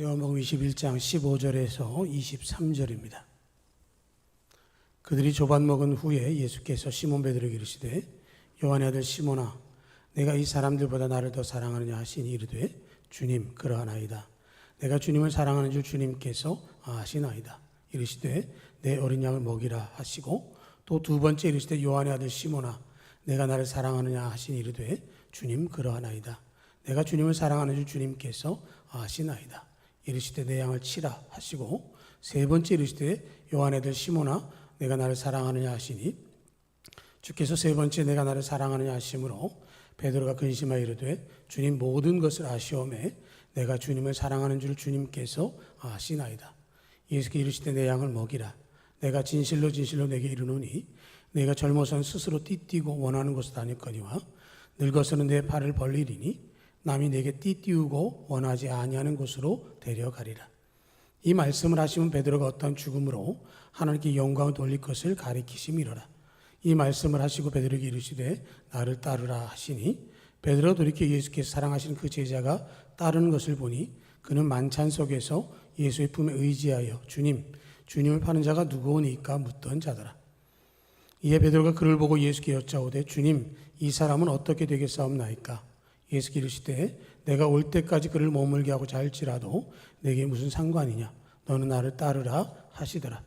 요한복음 21장 15절에서 23절입니다. 그들이 조반 먹은 후에 예수께서 시몬 베드로에게 이르시되 요한의 아들 시몬아 내가 이 사람들보다 나를 더 사랑하느냐 하시니 이르되 주님 그러하나이다. 내가 주님을 사랑하는 줄 주님께서 아시나이다. 이르시되 내 어린 양을 먹이라 하시고 또 두 번째 이르시되 요한의 아들 시몬아 내가 나를 사랑하느냐 하시니 이르되 주님 그러하나이다. 내가 주님을 사랑하는 줄 주님께서 아시나이다. 이르시되 내 양을 치라 하시고 세 번째 이르시되 요한의 아들 시몬아 내가 나를 사랑하느냐 하시니 주께서 세 번째 내가 나를 사랑하느냐 하심으로 베드로가 근심하여 이르되 주님 모든 것을 아시오매 내가 주님을 사랑하는 줄 주님께서 아시나이다. 예수께 이르시되 내 양을 먹이라. 내가 진실로 진실로 내게 이르노니 내가 젊어서는 스스로 띠뛰고 원하는 곳을 다녔거니와 늙어서는 내 팔을 벌리리니 남이 내게 띠띠우고 원하지 아니하는 곳으로 데려가리라. 이 말씀을 하시면 베드로가 어떠한 죽음으로 하나님께 영광을 돌릴 것을 가리키심이로라. 이 말씀을 하시고 베드로에게 이르시되 나를 따르라 하시니 베드로가 돌이켜 예수께서 사랑하시는 그 제자가 따르는 것을 보니 그는 만찬 속에서 예수의 품에 의지하여 주님을 파는 자가 누구오니까 묻던 자더라. 이에 베드로가 그를 보고 예수께 여짜오되 주님 이 사람은 어떻게 되겠사옵나이까? 예수께 이르시되 내가 올 때까지 그를 머물게 하고자 할지라도 내게 무슨 상관이냐? 너는 나를 따르라 하시더라.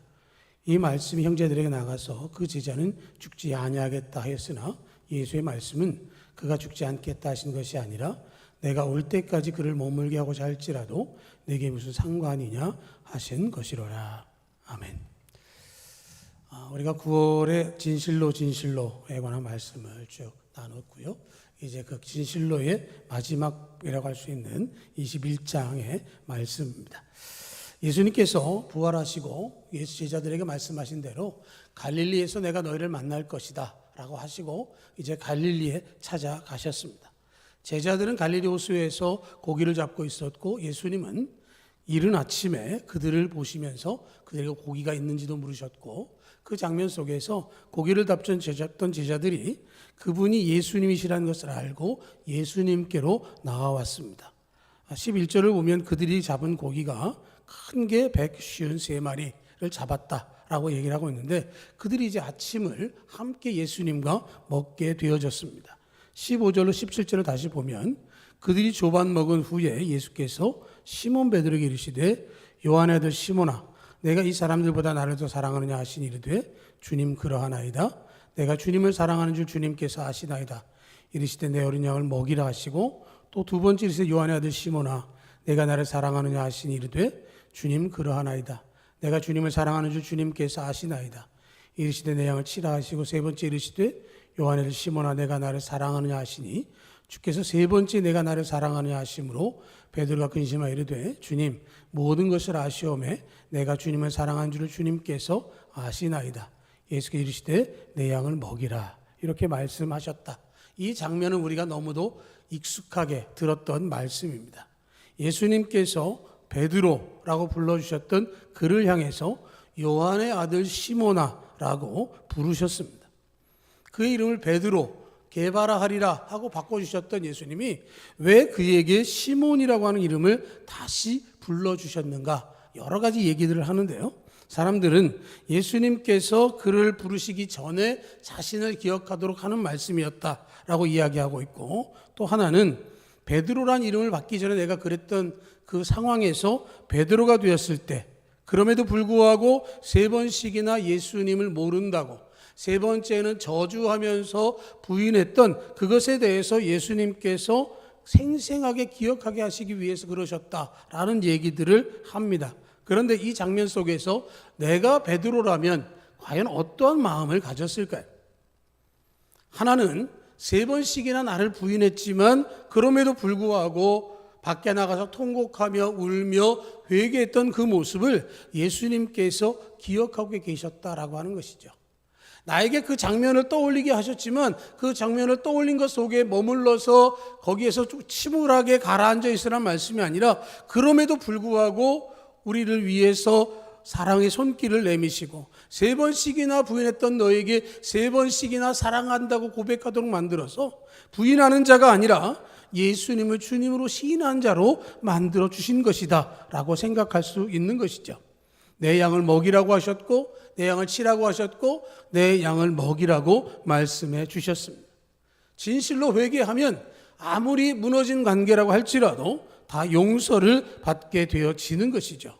이 말씀이 형제들에게 나가서 그 제자는 죽지 아니하겠다 하였으나 예수의 말씀은 그가 죽지 않겠다 하신 것이 아니라 내가 올 때까지 그를 머물게 하고자 할지라도 내게 무슨 상관이냐 하신 것이로라. 아멘. 우리가 9월에 진실로에 관한 말씀을 쭉 나눴고요. 이제 그 진실로의 마지막이라고 할 수 있는 21장의 말씀입니다. 예수님께서 부활하시고 예수 제자들에게 말씀하신 대로 갈릴리에서 내가 너희를 만날 것이다 라고 하시고 이제 갈릴리에 찾아가셨습니다. 제자들은 갈릴리 호수에서 고기를 잡고 있었고 예수님은 이른 아침에 그들을 보시면서 그들에게 고기가 있는지도 물으셨고 그 장면 속에서 고기를 잡던 제자들이 그분이 예수님이시라는 것을 알고 예수님께로 나와왔습니다. 11절을 보면 그들이 잡은 고기가 큰 게 153마리를 잡았다라고 얘기를 하고 있는데 그들이 이제 아침을 함께 예수님과 먹게 되어졌습니다. 15절로 17절을 다시 보면 그들이 조반 먹은 후에 예수께서 시몬 베드로에게 이르시되 요한의 아들 시몬아 내가 이 사람들보다 나를 더 사랑하느냐 하시니 이르되 주님 그러하나이다. 내가 주님을 사랑하는 줄 주님께서 아시나이다. 이르시되 내 어린 양을 먹이라 하시고 또 두 번째 이르시되 요한의 아들 시몬아 내가 나를 사랑하느냐 하시니 이르되 주님 그러하나이다. 내가 주님을 사랑하는 줄 주님께서 아시나이다. 이르시되 내 양을 치라 하시고 세 번째 이르시되 요한의 아들 시몬아 내가 나를 사랑하느냐 하시니 주께서 세 번째 내가 나를 사랑하느냐 하심으로 베드로가 근심하여 이르되 주님 모든 것을 아시오매 내가 주님을 사랑한 줄을 주님께서 아시나이다. 예수께서 이르시되 내 양을 먹이라 이렇게 말씀하셨다. 이 장면은 우리가 너무도 익숙하게 들었던 말씀입니다. 예수님께서 베드로라고 불러주셨던 그를 향해서 요한의 아들 시몬아라고 부르셨습니다. 그의 이름을 베드로 게바라 하리라 하고 바꿔주셨던 예수님이 왜 그에게 시몬이라고 하는 이름을 다시 불러주셨는가 여러 가지 얘기들을 하는데요. 사람들은 예수님께서 그를 부르시기 전에 자신을 기억하도록 하는 말씀이었다라고 이야기하고 있고 또 하나는 베드로란 이름을 받기 전에 내가 그랬던 그 상황에서 베드로가 되었을 때 그럼에도 불구하고 세 번씩이나 예수님을 모른다고 세 번째는 저주하면서 부인했던 그것에 대해서 예수님께서 생생하게 기억하게 하시기 위해서 그러셨다라는 얘기들을 합니다. 그런데 이 장면 속에서 내가 베드로라면 과연 어떠한 마음을 가졌을까요? 하나는 세 번씩이나 나를 부인했지만 그럼에도 불구하고 밖에 나가서 통곡하며 울며 회개했던 그 모습을 예수님께서 기억하고 계셨다라고 하는 것이죠. 나에게 그 장면을 떠올리게 하셨지만 그 장면을 떠올린 것 속에 머물러서 거기에서 좀 침울하게 가라앉아 있으란 말씀이 아니라 그럼에도 불구하고 우리를 위해서 사랑의 손길을 내미시고 3번씩이나 부인했던 너에게 3번씩이나 사랑한다고 고백하도록 만들어서 부인하는 자가 아니라 예수님을 주님으로 시인한 자로 만들어 주신 것이다 라고 생각할 수 있는 것이죠. 내 양을 먹이라고 하셨고 내 양을 치라고 하셨고 내 양을 먹이라고 말씀해 주셨습니다. 진실로 회개하면 아무리 무너진 관계라고 할지라도 다 용서를 받게 되어지는 것이죠.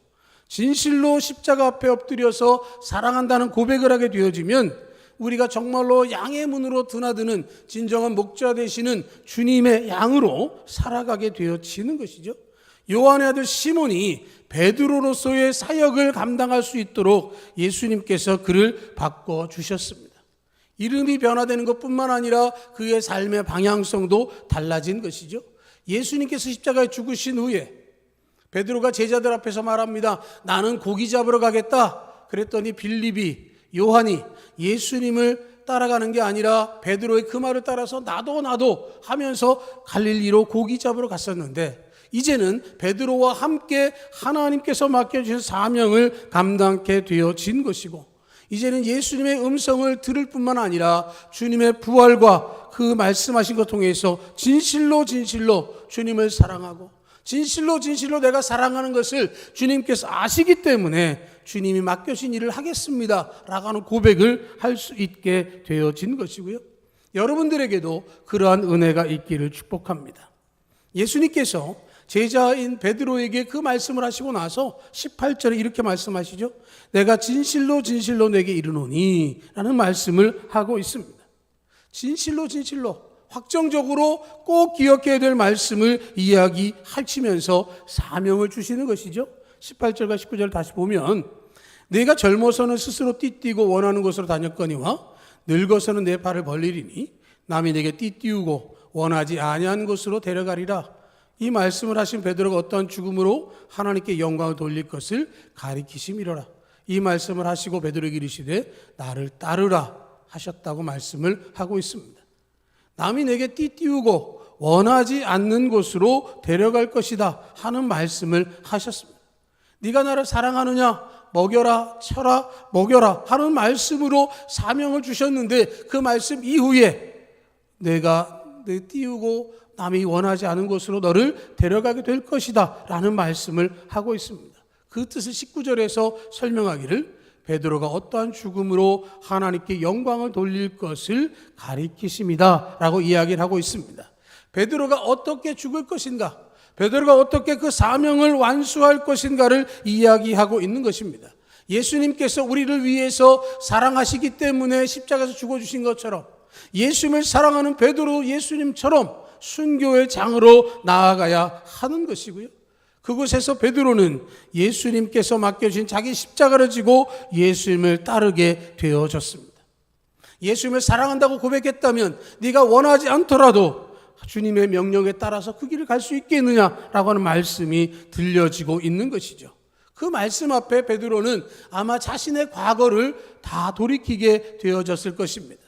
진실로 십자가 앞에 엎드려서 사랑한다는 고백을 하게 되어지면 우리가 정말로 양의 문으로 드나드는 진정한 목자 되시는 주님의 양으로 살아가게 되어지는 것이죠. 요한의 아들 시몬이 베드로로서의 사역을 감당할 수 있도록 예수님께서 그를 바꿔주셨습니다. 이름이 변화되는 것뿐만 아니라 그의 삶의 방향성도 달라진 것이죠. 예수님께서 십자가에 죽으신 후에 베드로가 제자들 앞에서 말합니다. 나는 고기 잡으러 가겠다. 그랬더니 빌립이, 요한이 예수님을 따라가는 게 아니라 베드로의 그 말을 따라서 나도 하면서 갈릴리로 고기 잡으러 갔었는데 이제는 베드로와 함께 하나님께서 맡겨주신 사명을 감당하게 되어진 것이고 이제는 예수님의 음성을 들을 뿐만 아니라 주님의 부활과 그 말씀하신 것 통해서 진실로 주님을 사랑하고 진실로 내가 사랑하는 것을 주님께서 아시기 때문에 주님이 맡겨주신 일을 하겠습니다 라고 하는 고백을 할 수 있게 되어진 것이고요. 여러분들에게도 그러한 은혜가 있기를 축복합니다. 예수님께서 제자인 베드로에게 그 말씀을 하시고 나서 18절에 이렇게 말씀하시죠. 내가 진실로 내게 이르노니 라는 말씀을 하고 있습니다. 진실로 확정적으로 꼭 기억해야 될 말씀을 이야기하시면서 사명을 주시는 것이죠. 18절과 19절 다시 보면 내가 젊어서는 스스로 띠뛰고 원하는 곳으로 다녔거니와 늙어서는 내 발을 벌리리니 남이 내게 띠띠우고 원하지 아니한 곳으로 데려가리라. 이 말씀을 하신 베드로가 어떠한 죽음으로 하나님께 영광을 돌릴 것을 가리키심이로라. 이 말씀을 하시고 베드로에게 이르시되 나를 따르라 하셨다고 말씀을 하고 있습니다. 남이 내게 띠띠우고 원하지 않는 곳으로 데려갈 것이다 하는 말씀을 하셨습니다. 네가 나를 사랑하느냐? 먹여라, 쳐라, 먹여라 하는 말씀으로 사명을 주셨는데 그 말씀 이후에 내가 띄우고 남이 원하지 않은 곳으로 너를 데려가게 될 것이다 라는 말씀을 하고 있습니다. 그 뜻을 19절에서 설명하기를 베드로가 어떠한 죽음으로 하나님께 영광을 돌릴 것을 가리키심이다 라고 이야기를 하고 있습니다. 베드로가 어떻게 죽을 것인가, 베드로가 어떻게 그 사명을 완수할 것인가를 이야기하고 있는 것입니다. 예수님께서 우리를 위해서 사랑하시기 때문에 십자가에서 죽어주신 것처럼 예수님을 사랑하는 베드로 예수님처럼 순교의 장으로 나아가야 하는 것이고요. 그곳에서 베드로는 예수님께서 맡겨주신 자기 십자가를 지고 예수님을 따르게 되어졌습니다. 예수님을 사랑한다고 고백했다면 네가 원하지 않더라도 주님의 명령에 따라서 그 길을 갈 수 있겠느냐라고 하는 말씀이 들려지고 있는 것이죠. 그 말씀 앞에 베드로는 아마 자신의 과거를 다 돌이키게 되어졌을 것입니다.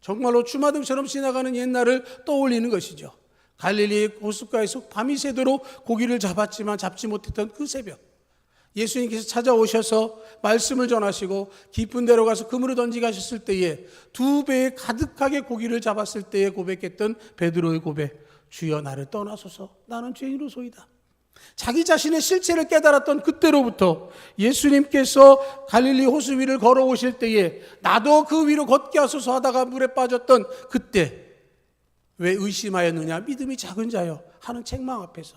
정말로 주마등처럼 지나가는 옛날을 떠올리는 것이죠. 갈릴리 호숫가에서 밤이 새도록 고기를 잡았지만 잡지 못했던 그 새벽, 예수님께서 찾아오셔서 말씀을 전하시고 깊은 데로 가서 그물을 던지게 하셨을 때에 2배에 가득하게 고기를 잡았을 때에 고백했던 베드로의 고백, 주여 나를 떠나소서 나는 죄인으로소이다. 자기 자신의 실체를 깨달았던 그때로부터 예수님께서 갈릴리 호수 위를 걸어오실 때에 나도 그 위로 걷게 하소서 하다가 물에 빠졌던 그때 왜 의심하였느냐, 믿음이 작은 자여 하는 책망 앞에서,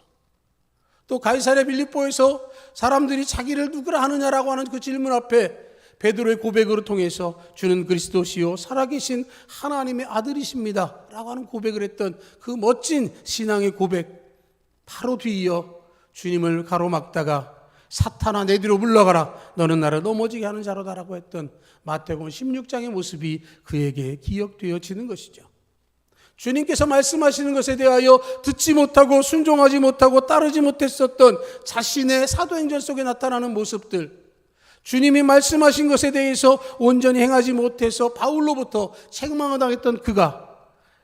또 가이사랴 빌립보에서 사람들이 자기를 누구라 하느냐라고 하는 그 질문 앞에 베드로의 고백으로 통해서 주는 그리스도시요 살아계신 하나님의 아들이십니다 라고 하는 고백을 했던 그 멋진 신앙의 고백, 바로 뒤이어 주님을 가로막다가 사탄아 내 뒤로 물러가라 너는 나를 넘어지게 하는 자로다라고 했던 마태복음 16장의 모습이 그에게 기억되어지는 것이죠. 주님께서 말씀하시는 것에 대하여 듣지 못하고 순종하지 못하고 따르지 못했었던 자신의 사도행전 속에 나타나는 모습들, 주님이 말씀하신 것에 대해서 온전히 행하지 못해서 바울로부터 책망을 당했던 그가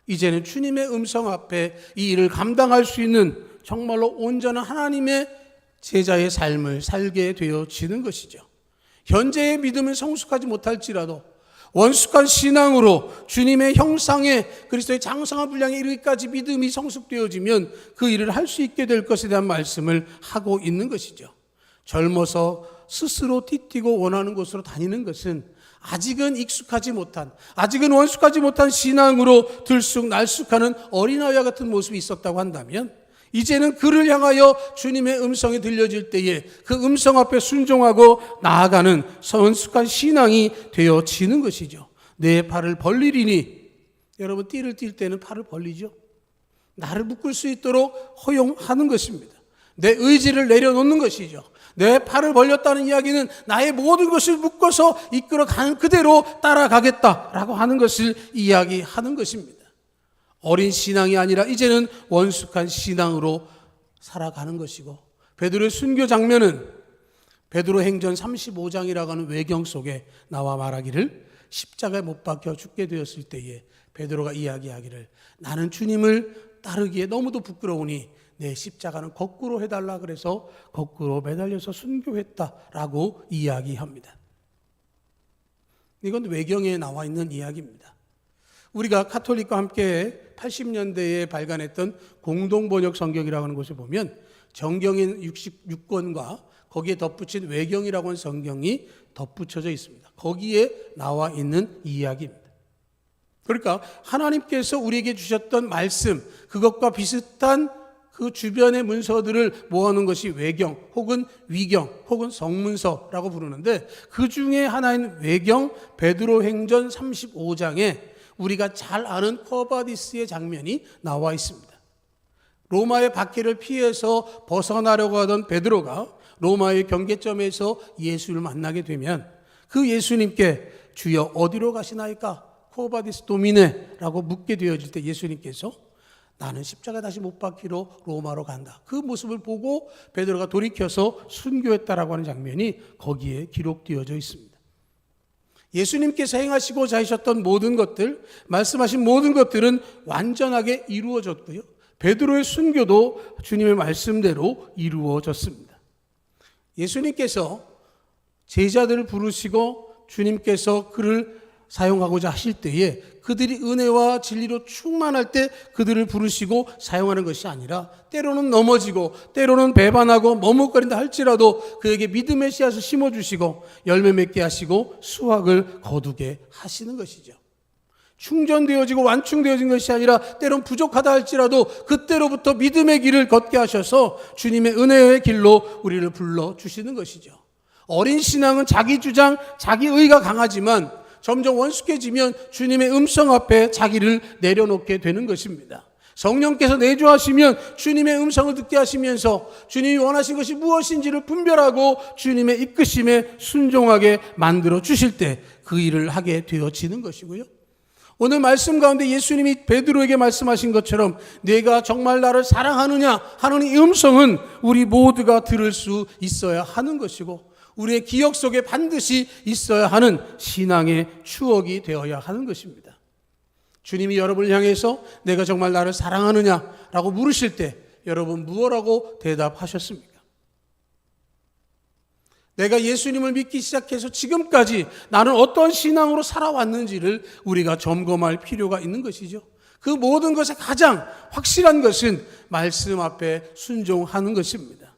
이제는 주님의 음성 앞에 이 일을 감당할 수 있는 정말로 온전한 하나님의 제자의 삶을 살게 되어지는 것이죠. 현재의 믿음은 성숙하지 못할지라도 원숙한 신앙으로 주님의 형상에 그리스도의 장성한 분량에 이르기까지 믿음이 성숙되어지면 그 일을 할 수 있게 될 것에 대한 말씀을 하고 있는 것이죠. 젊어서 스스로 띠뛰고 원하는 곳으로 다니는 것은 아직은 익숙하지 못한, 아직은 원숙하지 못한 신앙으로 들쑥날쑥하는 어린아이와 같은 모습이 있었다고 한다면, 이제는 그를 향하여 주님의 음성이 들려질 때에 그 음성 앞에 순종하고 나아가는 성숙한 신앙이 되어지는 것이죠. 내 팔을 벌리리니, 여러분 띠를 띌 때는 팔을 벌리죠. 나를 묶을 수 있도록 허용하는 것입니다. 내 의지를 내려놓는 것이죠. 내 팔을 벌렸다는 이야기는 나의 모든 것을 묶어서 이끌어가는 그대로 따라가겠다라고 하는 것을 이야기하는 것입니다. 어린 신앙이 아니라 이제는 원숙한 신앙으로 살아가는 것이고, 베드로의 순교 장면은 베드로 행전 35장이라고 하는 외경 속에 나와 말하기를, 십자가에 못 박혀 죽게 되었을 때에 베드로가 이야기하기를, 나는 주님을 따르기에 너무도 부끄러우니 내 십자가는 거꾸로 해달라 그래서 거꾸로 매달려서 순교했다라고 이야기합니다. 이건 외경에 나와 있는 이야기입니다. 우리가 카톨릭과 함께 80년대에 발간했던 공동번역 성경이라고 하는 곳에 보면 정경인 66권과 거기에 덧붙인 외경이라고 하는 성경이 덧붙여져 있습니다. 거기에 나와 있는 이야기입니다. 그러니까 하나님께서 우리에게 주셨던 말씀, 그것과 비슷한 그 주변의 문서들을 모아놓은 것이 외경 혹은 위경 혹은 성문서라고 부르는데, 그 중에 하나인 외경 베드로 행전 35장에 우리가 잘 아는 쿼바디스의 장면이 나와 있습니다. 로마의 박해를 피해서 벗어나려고 하던 베드로가 로마의 경계점에서 예수를 만나게 되면 그 예수님께 주여 어디로 가시나이까? 쿼바디스 도미네라고 묻게 되어질 때 예수님께서 나는 십자가 다시 못 박히러 로마로 간다. 그 모습을 보고 베드로가 돌이켜서 순교했다라고 하는 장면이 거기에 기록되어져 있습니다. 예수님께서 행하시고자 하셨던 모든 것들, 말씀하신 모든 것들은 완전하게 이루어졌고요. 베드로의 순교도 주님의 말씀대로 이루어졌습니다. 예수님께서 제자들을 부르시고 주님께서 그를 사용하고자 하실 때에 그들이 은혜와 진리로 충만할 때 그들을 부르시고 사용하는 것이 아니라, 때로는 넘어지고 때로는 배반하고 머뭇거린다 할지라도 그에게 믿음의 씨앗을 심어주시고 열매 맺게 하시고 수확을 거두게 하시는 것이죠. 충전되어지고 완충되어진 것이 아니라 때론 부족하다 할지라도 그때로부터 믿음의 길을 걷게 하셔서 주님의 은혜의 길로 우리를 불러주시는 것이죠. 어린 신앙은 자기 주장, 자기 의가 강하지만 점점 원숙해지면 주님의 음성 앞에 자기를 내려놓게 되는 것입니다. 성령께서 내주하시면 주님의 음성을 듣게 하시면서 주님이 원하신 것이 무엇인지를 분별하고 주님의 이끄심에 순종하게 만들어 주실 때 그 일을 하게 되어지는 것이고요. 오늘 말씀 가운데 예수님이 베드로에게 말씀하신 것처럼 네가 정말 나를 사랑하느냐 하는 이 음성은 우리 모두가 들을 수 있어야 하는 것이고, 우리의 기억 속에 반드시 있어야 하는 신앙의 추억이 되어야 하는 것입니다. 주님이 여러분을 향해서 내가 정말 나를 사랑하느냐라고 물으실 때 여러분 무엇라고 대답하셨습니까? 내가 예수님을 믿기 시작해서 지금까지 나는 어떤 신앙으로 살아왔는지를 우리가 점검할 필요가 있는 것이죠. 그 모든 것에 가장 확실한 것은 말씀 앞에 순종하는 것입니다.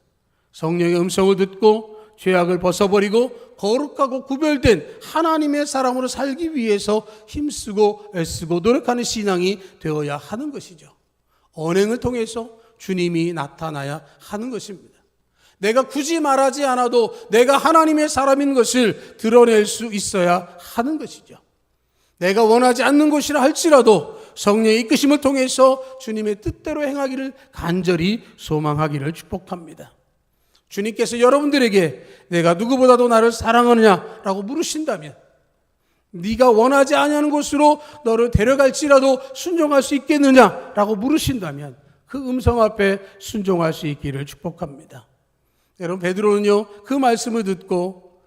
성령의 음성을 듣고 죄악을 벗어버리고 거룩하고 구별된 하나님의 사람으로 살기 위해서 힘쓰고 애쓰고 노력하는 신앙이 되어야 하는 것이죠. 언행을 통해서 주님이 나타나야 하는 것입니다. 내가 굳이 말하지 않아도 내가 하나님의 사람인 것을 드러낼 수 있어야 하는 것이죠. 내가 원하지 않는 것이라 할지라도 성령의 이끄심을 통해서 주님의 뜻대로 행하기를 간절히 소망하기를 축복합니다. 주님께서 여러분들에게 내가 누구보다도 나를 사랑하느냐라고 물으신다면, 네가 원하지 아니하는 곳으로 너를 데려갈지라도 순종할 수 있겠느냐라고 물으신다면 그 음성 앞에 순종할 수 있기를 축복합니다. 여러분, 베드로는요 그 말씀을 듣고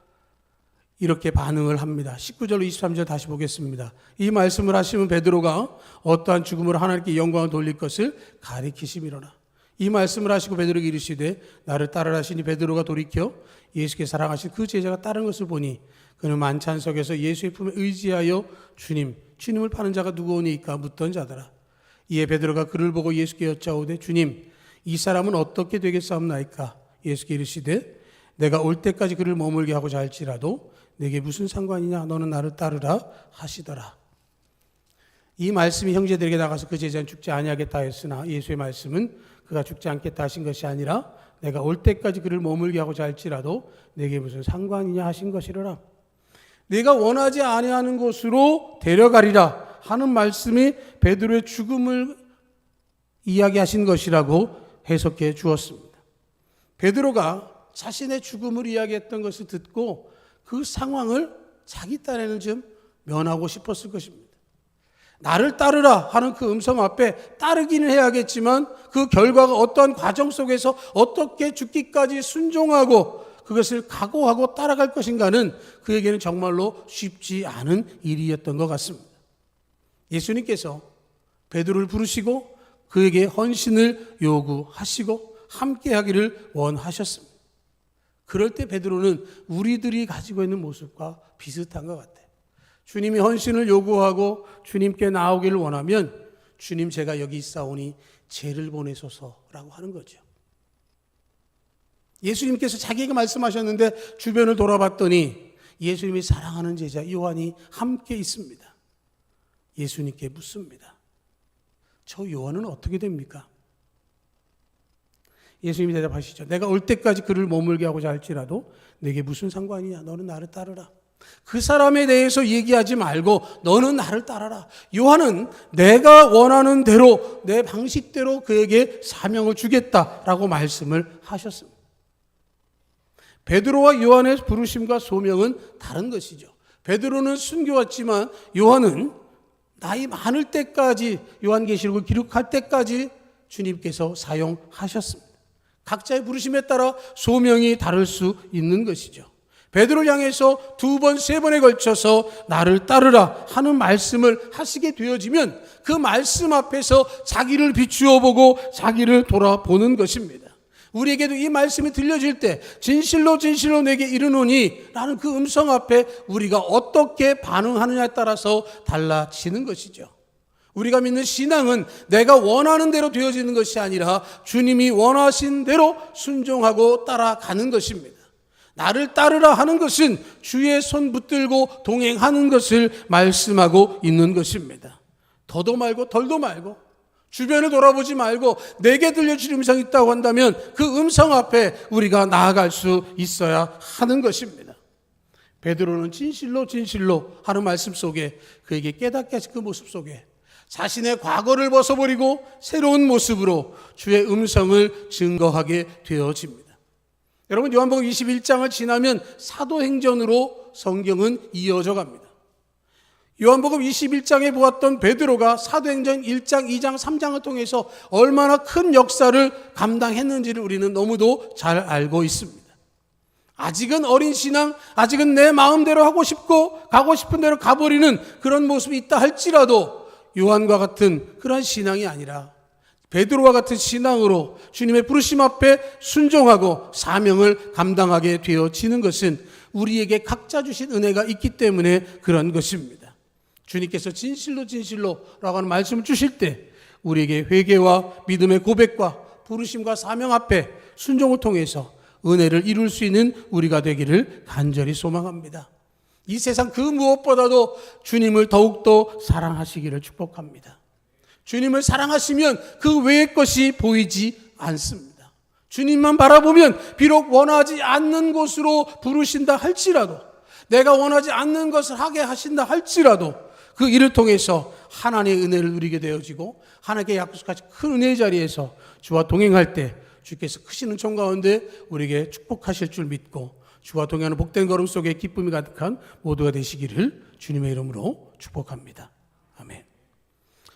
이렇게 반응을 합니다. 19절로 23절 다시 보겠습니다. 이 말씀을 하시면 베드로가 어떠한 죽음으로 하나님께 영광을 돌릴 것을 가리키심이로라. 이 말씀을 하시고 베드로에게 이르시되 나를 따르라 하시니 베드로가 돌이켜 예수께 사랑하신 그 제자가 따른 것을 보니 그는 만찬 속에서 예수의 품에 의지하여 주님을 파는 자가 누구오니까 묻던 자더라. 이에 베드로가 그를 보고 예수께 여짜오되 주님 이 사람은 어떻게 되겠사옵나이까? 예수께 이르시되 내가 올 때까지 그를 머물게 하고자 할지라도 내게 무슨 상관이냐? 너는 나를 따르라 하시더라. 이 말씀이 형제들에게 나가서 그 제자는 죽지 아니하겠다 했으나 예수의 말씀은 그가 죽지 않겠다 하신 것이 아니라 내가 올 때까지 그를 머물게 하고자 할지라도 내게 무슨 상관이냐 하신 것이로라. 내가 원하지 아니하는 곳으로 데려가리라 하는 말씀이 베드로의 죽음을 이야기하신 것이라고 해석해 주었습니다. 베드로가 자신의 죽음을 이야기했던 것을 듣고 그 상황을 자기 딴에는 좀 면하고 싶었을 것입니다. 나를 따르라 하는 그 음성 앞에 따르기는 해야겠지만 그 결과가 어떠한 과정 속에서 어떻게 죽기까지 순종하고 그것을 각오하고 따라갈 것인가는 그에게는 정말로 쉽지 않은 일이었던 것 같습니다. 예수님께서 베드로를 부르시고 그에게 헌신을 요구하시고 함께하기를 원하셨습니다. 그럴 때 베드로는 우리들이 가지고 있는 모습과 비슷한 것 같아요. 주님이 헌신을 요구하고 주님께 나오기를 원하면 주님 제가 여기 있사오니 쟤를 보내소서라고 하는 거죠. 예수님께서 자기에게 말씀하셨는데 주변을 돌아봤더니 예수님이 사랑하는 제자 요한이 함께 있습니다. 예수님께 묻습니다. 저 요한은 어떻게 됩니까? 예수님이 대답하시죠. 내가 올 때까지 그를 머물게 하고자 할지라도 내게 무슨 상관이냐? 너는 나를 따르라. 그 사람에 대해서 얘기하지 말고 너는 나를 따라라. 요한은 내가 원하는 대로 내 방식대로 그에게 사명을 주겠다라고 말씀을 하셨습니다. 베드로와 요한의 부르심과 소명은 다른 것이죠. 베드로는 순교했지만 요한은 나이 많을 때까지 요한계시록을 기록할 때까지 주님께서 사용하셨습니다. 각자의 부르심에 따라 소명이 다를 수 있는 것이죠. 베드로를 향해서 2번, 3번에 걸쳐서 나를 따르라 하는 말씀을 하시게 되어지면 그 말씀 앞에서 자기를 비추어 보고 자기를 돌아보는 것입니다. 우리에게도 이 말씀이 들려질 때 진실로 진실로 내게 이르노니 라는 그 음성 앞에 우리가 어떻게 반응하느냐에 따라서 달라지는 것이죠. 우리가 믿는 신앙은 내가 원하는 대로 되어지는 것이 아니라 주님이 원하신 대로 순종하고 따라가는 것입니다. 나를 따르라 하는 것은 주의 손 붙들고 동행하는 것을 말씀하고 있는 것입니다. 더도 말고 덜도 말고 주변을 돌아보지 말고 내게 들려줄 음성이 있다고 한다면 그 음성 앞에 우리가 나아갈 수 있어야 하는 것입니다. 베드로는 진실로 진실로 하는 말씀 속에 그에게 깨닫게 하신 그 모습 속에 자신의 과거를 벗어버리고 새로운 모습으로 주의 음성을 증거하게 되어집니다. 여러분 요한복음 21장을 지나면 사도행전으로 성경은 이어져 갑니다. 요한복음 21장에 보았던 베드로가 사도행전 1장, 2장, 3장을 통해서 얼마나 큰 역사를 감당했는지를 우리는 너무도 잘 알고 있습니다. 아직은 어린 신앙, 아직은 내 마음대로 하고 싶고 가고 싶은 대로 가버리는 그런 모습이 있다 할지라도 요한과 같은 그런 신앙이 아니라 베드로와 같은 신앙으로 주님의 부르심 앞에 순종하고 사명을 감당하게 되어지는 것은 우리에게 각자 주신 은혜가 있기 때문에 그런 것입니다. 주님께서 진실로 진실로라고 하는 말씀을 주실 때 우리에게 회개와 믿음의 고백과 부르심과 사명 앞에 순종을 통해서 은혜를 이룰 수 있는 우리가 되기를 간절히 소망합니다. 이 세상 그 무엇보다도 주님을 더욱더 사랑하시기를 축복합니다. 주님을 사랑하시면 그 외의 것이 보이지 않습니다. 주님만 바라보면 비록 원하지 않는 곳으로 부르신다 할지라도 내가 원하지 않는 것을 하게 하신다 할지라도 그 일을 통해서 하나님의 은혜를 누리게 되어지고 하나님께 약속하신 큰 은혜의 자리에서 주와 동행할 때 주께서 크신 은총 가운데 우리에게 축복하실 줄 믿고 주와 동행하는 복된 걸음 속에 기쁨이 가득한 모두가 되시기를 주님의 이름으로 축복합니다. 아멘.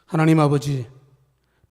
하나님 아버지,